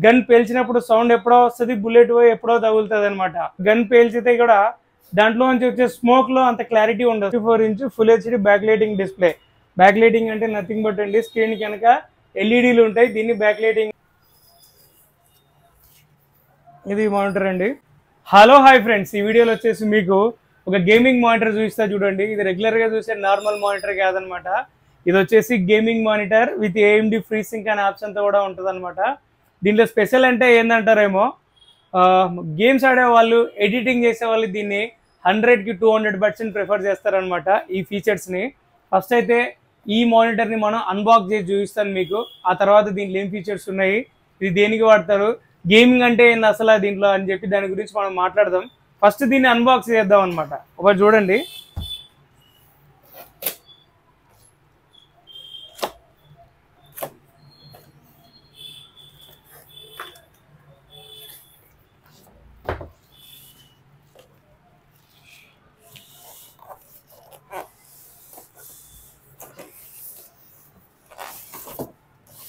Gun పేల్చినప్పుడు sound ఎప్పుడో వస్తుంది, bullet పోయి ఎప్పుడో తగులుతుంది అనమాట. గన్ పేల్చితే కూడా దాంట్లో నుంచి వచ్చే స్మోక్ లో అంత క్లారిటీ ఉండదు. 54 inch full HD back lighting display. Back lighting అంటే నథింగ్ బట్ అండి, స్క్రీన్ కనుక ఎల్ఈడీలు ఉంటాయి, దీన్ని బ్యాక్ లైటింగ్. ఇది మానిటర్ అండి. హలో హాయ్ ఫ్రెండ్స్, ఈ వీడియోలో వచ్చేసి మీకు ఒక గేమింగ్ మానిటర్ చూపిస్తా చూడండి. ఇది రెగ్యులర్ గా చూసే నార్మల్ మానిటర్ కాదనమాట. ఇది వచ్చేసి gaming monitor with AMD free sync అనే ఆప్షన్ తో కూడా ఉంటుంది అనమాట. దీంట్లో స్పెషల్ అంటే ఏంటంటారేమో, గేమ్స్ ఆడే వాళ్ళు, ఎడిటింగ్ చేసే వాళ్ళు దీన్ని 100కి 200% ప్రిఫర్ చేస్తారనమాట ఈ ఫీచర్స్ని. ఫస్ట్ అయితే ఈ మానిటర్ని మనం అన్బాక్స్ చేసి చూపిస్తాను మీకు. ఆ తర్వాత దీంట్లో ఏం ఫీచర్స్ ఉన్నాయి, ఇది దేనికి వాడతారు, గేమింగ్ అంటే ఏంది అసలు దీంట్లో అని చెప్పి దాని గురించి మనం మాట్లాడదాం. ఫస్ట్ దీన్ని అన్బాక్స్ చేద్దాం అనమాట. ఒకటి చూడండి.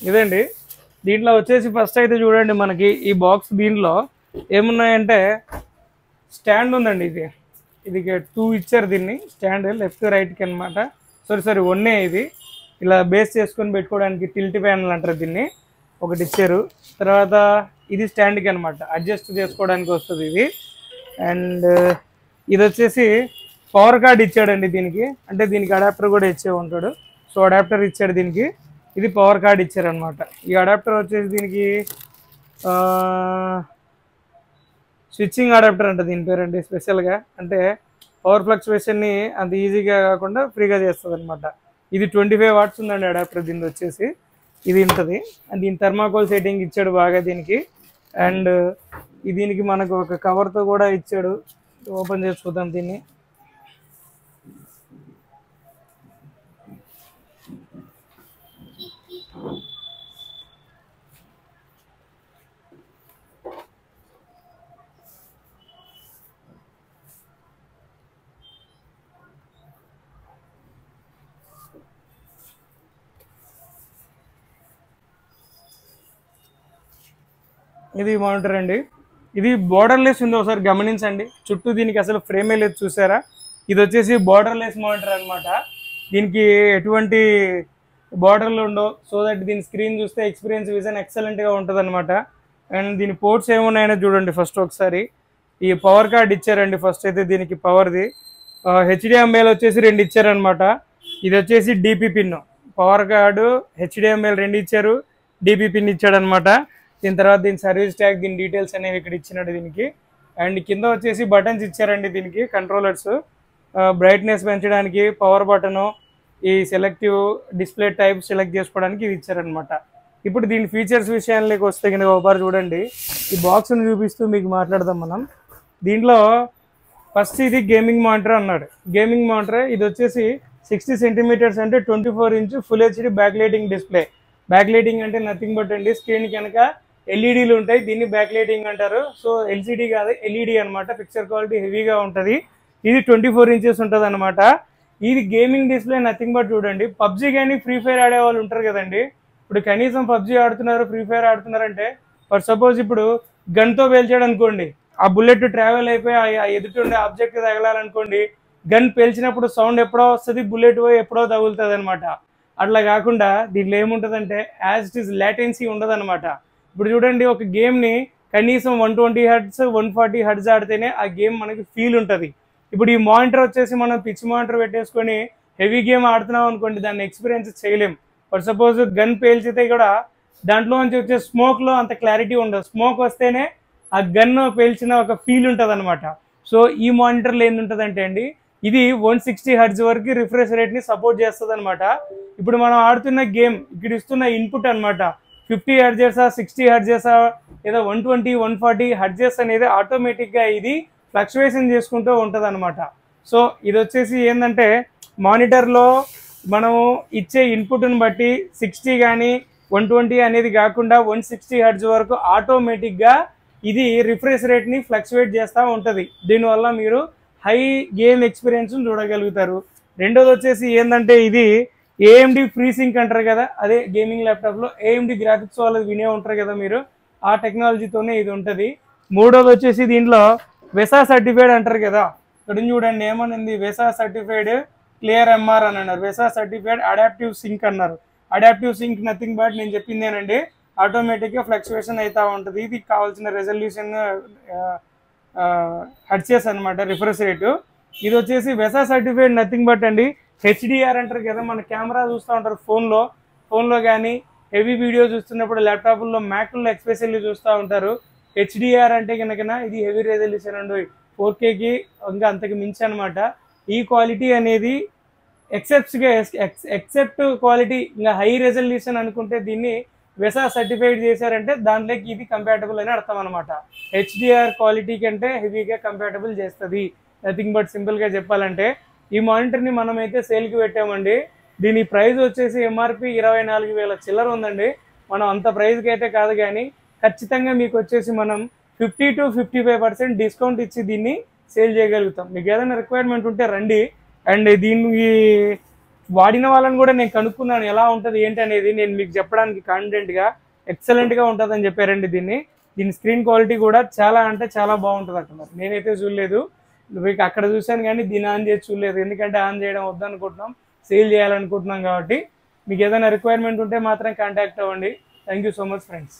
ఇదండి, దీంట్లో వచ్చేసి ఫస్ట్ అయితే చూడండి, మనకి ఈ బాక్స్ దీంట్లో ఏమున్నాయంటే స్టాండ్ ఉందండి. ఇది 2 ఇచ్చారు దీన్ని స్టాండ్, లెఫ్ట్ రైట్కి అనమాట. సారీ వన్నే. ఇది ఇలా బేస్ చేసుకొని పెట్టుకోవడానికి టిల్ట్ ప్యానల్ అంటారు దీన్ని, ఒకటి ఇచ్చారు. తర్వాత ఇది స్టాండ్కి అనమాట, అడ్జస్ట్ చేసుకోవడానికి వస్తుంది ఇది. అండ్ ఇది వచ్చేసి పవర్ కార్డ్ ఇచ్చాడండి దీనికి, అంటే దీనికి అడాప్టర్ కూడా ఇచ్చే ఉంటాడు. సో అడాప్టర్ ఇచ్చాడు దీనికి, ఇది పవర్ కార్డ్ ఇచ్చారనమాట. ఈ అడాప్టర్ వచ్చేసి దీనికి స్విచ్చింగ్ అడాప్టర్ అంటే దీని పేరండి స్పెషల్గా, అంటే పవర్ ఫ్లక్చువేషన్ని అంత ఈజీగా కాకుండా ఫ్రీగా చేస్తుంది అనమాట. ఇది 25 వాట్స్ ఉందండి అడాప్టర్ దీని వచ్చేసి. ఇది ఉంటుంది, దీని థర్మాకోల్ సెట్టింగ్ ఇచ్చాడు బాగా దీనికి. అండ్ దీనికి మనకు ఒక కవర్తో కూడా ఇచ్చాడు. ఓపెన్ చేసి చూద్దాం దీన్ని. ఇది మానిటర్ అండి. ఇది బోర్డర్లెస్ ఉంది, ఒకసారి గమనించండి. చుట్టూ దీనికి అసలు ఫ్రేమే లేదు, చూసారా. ఇది వచ్చేసి బోర్డర్లెస్ మానిటర్ అనమాట. దీనికి ఎటువంటి బోర్డర్లు ఉండవు. సో దట్ దీని స్క్రీన్ చూస్తే ఎక్స్పీరియన్స్ విజన్ ఎక్సలెంట్గా ఉంటుంది అనమాట. అండ్ దీని పోర్ట్స్ ఏమున్నాయో చూడండి. ఫస్ట్ ఒకసారి ఈ పవర్ కార్డ్ ఇచ్చారండి. ఫస్ట్ అయితే దీనికి పవర్ది హెచ్డిఎంఐఎల్ వచ్చేసి 2 ఇచ్చారనమాట. ఇది వచ్చేసి డిపి పిన్. పవర్ కార్డు హెచ్డిఎంఐఎల్ 2 ఇచ్చారు, డిపి పిన్ ఇచ్చాడనమాట. దీని తర్వాత దీని సర్వీస్ ట్యాగ్, దీని డీటెయిల్స్ అనేవి ఇక్కడ ఇచ్చినాడు దీనికి. అండ్ కింద వచ్చేసి బటన్స్ ఇచ్చారండి దీనికి, కంట్రోలర్స్. బ్రైట్నెస్ పెంచడానికి పవర్ బటను, ఈ సెలెక్టివ్ డిస్ప్లే టైప్ సెలెక్ట్ చేసుకోవడానికి ఇది ఇచ్చారనమాట. ఇప్పుడు దీని ఫీచర్స్ విషయానికి వస్తే కనుక ఒకసారి చూడండి. ఈ బాక్స్ని చూపిస్తూ మీకు మాట్లాడదాం మనం. దీంట్లో ఫస్ట్ ఇది గేమింగ్ మానిటర్ అన్నాడు. గేమింగ్ మానిటర్ ఇది వచ్చేసి 60 సెంటీమీటర్స్ అంటే 24 inch full HD back lighting display. Back lighting అంటే నథింగ్ బట్ అండి, స్క్రీన్ కనుక ఎల్ఈడీలు ఉంటాయి, దీన్ని బ్యాక్ లైటింగ్ అంటారు. సో ఎల్సిడి కాదు, ఎల్ఈడి అనమాట. పిక్చర్ క్వాలిటీ హెవీగా ఉంటుంది. ఇది 24 ఇంచెస్ ఉంటుంది అనమాట. ఇది గేమింగ్ డిస్ప్లే నథింగ్ బట్ చూడండి. పబ్జీ కానీ ఫ్రీ ఫైర్ ఆడే వాళ్ళు ఉంటారు కదండి. ఇప్పుడు కనీసం పబ్జీ ఆడుతున్నారు, ఫ్రీ ఫైర్ ఆడుతున్నారంటే, ఫర్ సపోజ్ ఇప్పుడు గన్తో పేల్చాడు అనుకోండి, ఆ బుల్లెట్ ట్రావెల్ అయిపోయి ఆ ఎదుటి ఆబ్జెక్ట్ తగలాలనుకోండి, గన్ పేల్చినప్పుడు సౌండ్ ఎప్పుడో వస్తుంది, బుల్లెట్ పోయి ఎప్పుడో తగులుతుంది అనమాట. అట్లా కాకుండా దీంట్లో ఏముంటుందంటే యాజ్ ఇట్ ఈస్ లాటెన్సీ ఉండదు అనమాట. ఇప్పుడు చూడండి, ఒక గేమ్ని కనీసం 120 హెర్ట్జ్ 140 హెర్ట్జ్ ఆడితేనే ఆ గేమ్ మనకి ఫీల్ ఉంటుంది. ఇప్పుడు ఈ మానిటర్ వచ్చేసి మనం పిచ్ మానిటర్ పెట్టేసుకొని హెవీ గేమ్ ఆడుతున్నాం అనుకోండి, దాన్ని ఎక్స్పీరియన్స్ చేయలేం. ఫర్ సపోజ్ గన్ పేల్చితే కూడా దాంట్లో నుంచి వచ్చే స్మోక్లో అంత క్లారిటీ ఉండదు. స్మోక్ వస్తేనే ఆ గన్ పేల్చిన ఒక ఫీల్ ఉంటుంది అనమాట. సో ఈ మానిటర్లో ఏంటుంటుందంటే అండి, ఇది 160 హెర్ట్జ్ వరకు రిఫ్రెష్ రేట్ని సపోర్ట్ చేస్తుంది అనమాట. ఇప్పుడు మనం ఆడుతున్న గేమ్ ఇక్కడ ఇస్తున్న ఇన్పుట్ అనమాట, 50 హెర్ట్జెసా 60 హెర్ట్జెసా లేదా 120 140 హెర్ట్జెస్ అనేది ఆటోమేటిక్గా ఇది ఫ్లక్చువేషన్ చేసుకుంటూ ఉంటుంది అనమాట. సో ఇది వచ్చేసి ఏంటంటే మానిటర్లో మనము ఇచ్చే ఇన్పుట్ని బట్టి 60 కానీ 120 అనేది కాకుండా 160 హెర్ట్జ్ వరకు ఆటోమేటిక్గా ఇది రిఫ్రెష్ రేట్ని ఫ్లక్చువేట్ చేస్తూ ఉంటుంది. దీనివల్ల మీరు హై గేమ్ ఎక్స్పీరియన్స్ చూడగలుగుతారు. రెండోది వచ్చేసి ఏంటంటే ఇది ఏఎండి ఫ్రీ సింక్ అంటారు కదా, అదే గేమింగ్ ల్యాప్టాప్లో ఏఎండి గ్రాఫిక్స్ వాళ్ళది వినే ఉంటారు కదా మీరు, ఆ టెక్నాలజీతోనే ఇది ఉంటుంది. మూడోది వచ్చేసి దీంట్లో వెసా సర్టిఫైడ్ అంటారు కదా, ఇక్కడ చూడండి ఏమనింది, వెసా సర్టిఫైడ్ క్లియర్ ఎంఆర్ అని అన్నారు, వెసా సర్టిఫైడ్ అడాప్టివ్ సింక్ అన్నారు. అడాప్టివ్ సింక్ నథింగ్ బట్ నేను చెప్పిందేనండి, ఆటోమేటిక్గా ఫ్లక్చువేషన్ అవుతూ ఉంటుంది. ఇది కావాల్సిన రెజల్యూషన్ హెడ్సెస్ అనమాట, రిఫ్రెష్ రేటు. ఇది వచ్చేసి వెసా సర్టిఫైడ్ నథింగ్ బట్ అండి హెచ్డిఆర్ అంటారు కదా, మన కెమెరా చూస్తూ ఉంటారు ఫోన్లో కానీ హెవీ వీడియో చూస్తున్నప్పుడు ల్యాప్టాప్లో మ్యాక్లో ఎక్స్పెషల్లీ చూస్తూ ఉంటారు. హెచ్డిఆర్ అంటే కనుక ఇది హెవీ రెజల్యూషన్ అండి, 4Kకి ఇంకా అంతకు మించి అనమాట. ఈ క్వాలిటీ అనేది ఎక్సెప్ట్ క్వాలిటీ ఇంకా హై రెజల్యూషన్ అనుకుంటే దీన్ని వెసా సర్టిఫైడ్ చేశారంటే దాంట్లోకి ఇది కంపాటబుల్ అని అర్థం అనమాట. హెచ్డిఆర్ క్వాలిటీ కంటే హెవీగా కంపాటబుల్ చేస్తుంది. నథింగ్ బట్ సింపుల్గా చెప్పాలంటే ఈ మానిటర్ని మనమైతే సేల్కి పెట్టామండి. దీని ప్రైస్ వచ్చేసి ఎంఆర్పి 24,000 చిల్లర ఉందండి. మనం అంత ప్రైస్కి అయితే కాదు, కానీ ఖచ్చితంగా మీకు వచ్చేసి మనం 50 to 55% డిస్కౌంట్ ఇచ్చి దీన్ని సేల్ చేయగలుగుతాం. మీకు ఏదైనా రిక్వైర్మెంట్ ఉంటే రండి. అండ్ దీన్ని వాడిన వాళ్ళని కూడా నేను కనుక్కున్నాను ఎలా ఉంటుంది ఏంటి అనేది, నేను మీకు చెప్పడానికి కాన్ఫిడెంట్గా ఎక్సలెంట్గా ఉంటుందని చెప్పారండి. దీని స్క్రీన్ క్వాలిటీ కూడా చాలా అంటే చాలా బాగుంటుంది అంటున్నారు. నేనైతే చూడలేదు, మీకు అక్కడ చూశాను కానీ దీన్ని ఆన్ చేసి చూడలేదు, ఎందుకంటే ఆన్ చేయడం వద్దనుకుంటున్నాం, సేల్ చేయాలనుకుంటున్నాం కాబట్టి. మీకు ఏదైనా రిక్వైర్మెంట్ ఉంటే మాత్రం కాంటాక్ట్ అవ్వండి. Thank you so much friends.